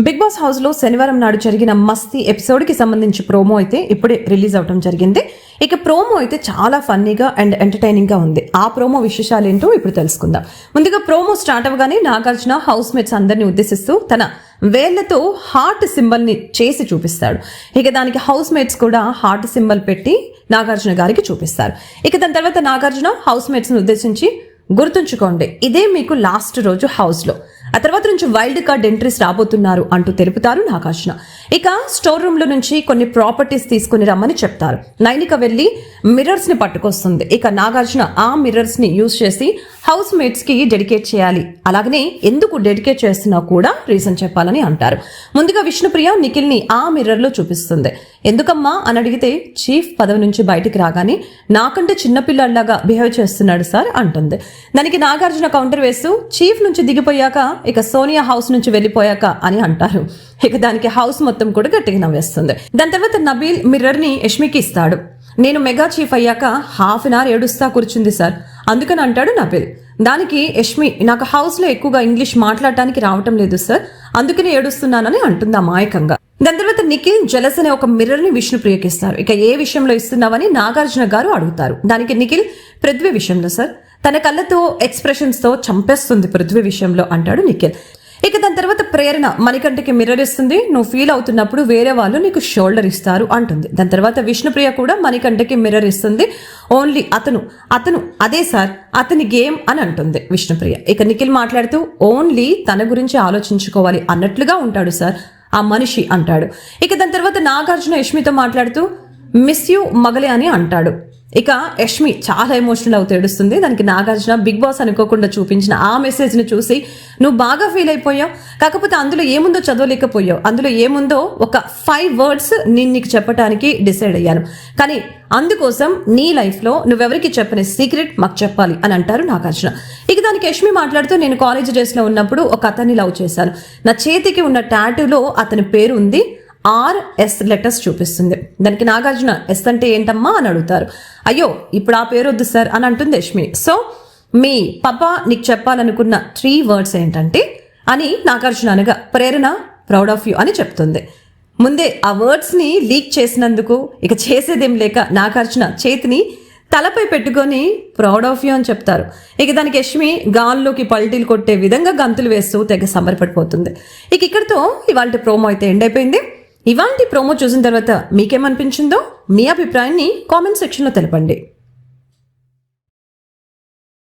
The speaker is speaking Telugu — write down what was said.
బిగ్ బాస్ హౌస్ లో శనివారం నాడు జరిగిన మస్తీ ఎపిసోడ్ కి సంబంధించి ప్రోమో అయితే ఇప్పుడే రిలీజ్ అవడం జరిగింది. ఇక ప్రోమో అయితే చాలా ఫన్నీగా అండ్ ఎంటర్టైనింగ్ గా ఉంది. ఆ ప్రోమో విశేషాలు ఏంటో ఇప్పుడు తెలుసుకుందాం. ముందుగా ప్రోమో స్టార్ట్ అవగానే నాగార్జున హౌస్ మేట్స్ అందరినీ ఉద్దేశిస్తూ తన వేళ్లతో హార్ట్ సింబల్ ని చేసి చూపిస్తాడు. ఇక దానికి హౌస్ మేట్స్ కూడా హార్ట్ సింబల్ పెట్టి నాగార్జున గారికి చూపిస్తారు. ఇక దాని తర్వాత నాగార్జున హౌస్ మేట్స్ ని ఉద్దేశించి గుర్తుంచుకోండి, ఇదే మీకు లాస్ట్ రోజు హౌస్ లో, ఆ తర్వాత నుంచి వైల్డ్ కార్డ్ ఎంట్రీస్ రాబోతున్నారు అంటూ తెలుపుతారు నాగార్జున. ఇక స్టోర్ రూమ్ లో నుంచి కొన్ని ప్రాపర్టీస్ తీసుకుని రమ్మని చెప్తారు. నైనిక వెళ్లి మిర్రర్స్ ని పట్టుకొస్తుంది. ఇక నాగార్జున ఆ మిర్రర్స్ ని యూజ్ చేసి హౌస్ మేట్స్ కి డెడికేట్ చేయాలి, అలాగనే ఎందుకు డెడికేట్ చేస్తున్నా కూడా రీజన్ చెప్పాలని అంటారు. ముందుగా విష్ణుప్రియ నిఖిల్ ని ఆ మిర్రర్ లో చూపిస్తుంది. ఎందుకమ్మా అని అడిగితే చీఫ్ పదవి నుంచి బయటికి రాగానే నాకంటే చిన్నపిల్లలాగా బిహేవ్ చేస్తున్నాడు సార్ అంటుంది. దానికి నాగార్జున కౌంటర్ వేస్తూ చీఫ్ నుంచి దిగిపోయాక ఇక సోనియా హౌస్ నుంచి వెళ్ళిపోయాక అని అంటారు. ఇక దానికి హౌస్ మొత్తం కూడా గట్టిగా నవ్వేస్తుంది. దాని తర్వాత నబీల్ మిర్రర్ ని యష్మికి ఇస్తాడు. నేను మెగా చీఫ్ అయ్యాక హాఫ్ అన్ అవర్ ఏడుస్తా కూర్చుంది సార్, అందుకని అంటాడు నబీల్. దానికి యష్మి, నాకు హౌస్ లో ఎక్కువగా ఇంగ్లీష్ మాట్లాడటానికి రావటం లేదు సార్, అందుకని ఏడుస్తున్నానని అంటుంది అమాయకంగా. దాని తర్వాత నిఖిల్ జలస్ అనే ఒక మిర్రర్ ని విష్ణుప్రియకి ఇస్తారు. ఇక ఏ విషయంలో ఇస్తున్నావని నాగార్జున గారు అడుగుతారు. దానికి నిఖిల్, పృథ్వీ విషయంలో సార్, తన కళ్ళతో ఎక్స్ప్రెషన్స్ తో చంపేస్తుంది పృథ్వీ విషయంలో అంటాడు నిఖిల్. ఇక దాని తర్వాత ప్రేరణ మణికంఠకి మిర్రర్ ఇస్తుంది. నువ్వు ఫీల్ అవుతున్నప్పుడు వేరే వాళ్ళు నీకు షోల్డర్ ఇస్తారు అంటుంది. దాని తర్వాత విష్ణుప్రియ కూడా మణికంఠకి మిర్రర్ ఇస్తుంది. ఓన్లీ అతను అదే సార్, అతని గేమ్ అని అంటుంది విష్ణుప్రియ. ఇక నిఖిల్ మాట్లాడుతూ ఓన్లీ తన గురించి ఆలోచించుకోవాలి అన్నట్లుగా ఉంటాడు సార్ ఆ మనిషి అంటాడు. ఇక దాని తర్వాత నాగార్జున యష్మితో మాట్లాడుతూ మిస్ యూ మగలే అని అంటాడు. ఇక యష్మి చాలా ఎమోషనల్ అవుతూ ఏడుస్తుంది. దానికి నాగార్జున బిగ్ బాస్ అనుకోకుండా చూపించిన ఆ మెసేజ్ ని చూసి నువ్వు బాగా ఫీల్ అయిపోయావు, కాకపోతే అందులో ఏముందో చదవలేకపోయావు, అందులో ఏముందో ఒక 5 words నేను నీకు చెప్పడానికి డిసైడ్ అయ్యాను, కానీ అందుకోసం నీ లైఫ్ లో నువ్వెవరికి చెప్పని సీక్రెట్ మాకు చెప్పాలి అని అంటారు నాగార్జున. ఇక దానికి యష్మి మాట్లాడుతూ నేను కాలేజ్ డేస్ లో ఉన్నప్పుడు ఒక అతన్ని లవ్ చేశాను, నా చేతికి ఉన్న టాటూలో అతని పేరు ఉంది, RS లెటర్స్ చూపిస్తుంది. దానికి నాగార్జున ఎస్ అంటే ఏంటమ్మా అని అడుగుతారు. అయ్యో ఇప్పుడు ఆ పేరు వద్దు సార్ అని అంటుంది యష్మి. సో మీ పాప నీకు చెప్పాలనుకున్న 3 words ఏంటంటే అని నాగార్జున అనగా ప్రేరణ ప్రౌడ్ ఆఫ్ యూ అని చెప్తుంది. ముందే ఆ వర్డ్స్ ని లీక్ చేసినందుకు ఇక చేసేదేం లేక నాగార్జున చేతిని తలపై పెట్టుకొని ప్రౌడ్ ఆఫ్ యూ అని చెప్తారు. ఇక దానికి యష్మి గాల్లోకి పల్టీలు కొట్టే విధంగా గంతులు వేస్తూ తెగ సంబరపడిపోతుంది. ఇక ఇక్కడితో ఇవాళ ప్రోమో అయితే ఎండ్ అయిపోయింది. ఇవాంటి ప్రోమో చూసిన తర్వాత మీకేమనిపించిందో మీ అభిప్రాయాన్ని కామెంట్ సెక్షన్లో తెలపండి.